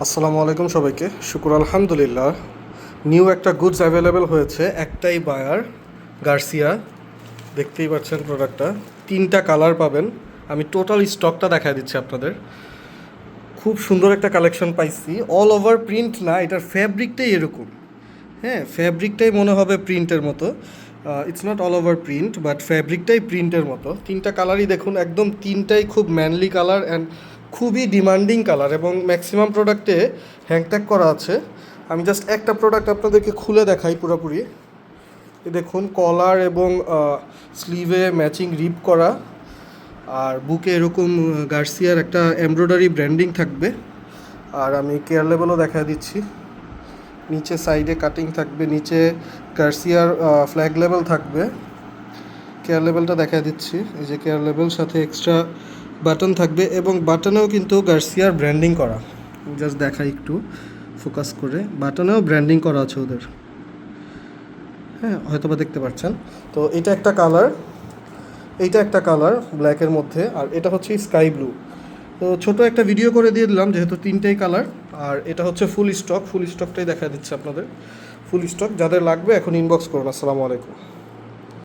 আসসালামু আলাইকুম সবাইকে। শুকুর আলহামদুলিল্লাহ, নিউ একটা গুডস অ্যাভেলেবেল হয়েছে। একটাই বায়ার, গার্সিয়া। দেখতেই পাচ্ছেন প্রোডাক্টটা, 3টা কালার পাবেন। আমি টোটাল স্টকটা দেখা দিচ্ছি আপনাদের। খুব সুন্দর একটা কালেকশন পাইছি। অল ওভার প্রিন্ট না, এটার ফ্যাব্রিকটাই এরকম। হ্যাঁ, ফ্যাব্রিকটাই মনে হবে প্রিন্টের মতো। It's not all over print, but ফ্যাব্রিকটাই প্রিন্টের মতো। 3টা কালারই দেখুন, একদম 3টাই খুব ম্যানলি কালার অ্যান্ড খুবই ডিমান্ডিং কালার, এবং ম্যাক্সিমাম প্রোডাক্টে হ্যাংট্যাগ করা আছে। আমি জাস্ট একটা প্রোডাক্ট আপনাদেরকে খুলে দেখাই পুরোপুরি। এ দেখুন, কলার এবং স্লিভে ম্যাচিং রিপ করা, আর বুকে এরকম গার্সিয়ার একটা এমব্রয়ডারি ব্র্যান্ডিং থাকবে। আর আমি কেয়ার লেভেলও দেখা দিচ্ছি। নিচে সাইডে কাটিং থাকবে, নিচে গার্সিয়ার ফ্ল্যাগ লেভেল থাকবে। কেয়ার লেভেলটা দেখা দিচ্ছি, এই যে কেয়ার লেভেল, সাথে এক্সট্রা বাটন থাকবে, এবং বাটনেও কিন্তু গার্সিয়ার ব্র্যান্ডিং করা। জাস্ট দেখাই একটু ফোকাস করে, বাটনেও ব্র্যান্ডিং করা আছে ওদের। হ্যাঁ, হয়তো বা দেখতে পাচ্ছেন। তো এটা একটা কালার, এইটা একটা কালার ব্ল্যাকের মধ্যে, আর এটা হচ্ছে স্কাই ব্লু। তো ছোট একটা ভিডিও করে দিয়ে দিলাম, যেহেতু 3টাই কালার। আর এটা হচ্ছে ফুল স্টক, ফুল স্টকটাই দেখা দিচ্ছে আপনাদের। ফুল স্টক, যাদের লাগবে এখন ইনবক্স করুন। আসসালামু আলাইকুম।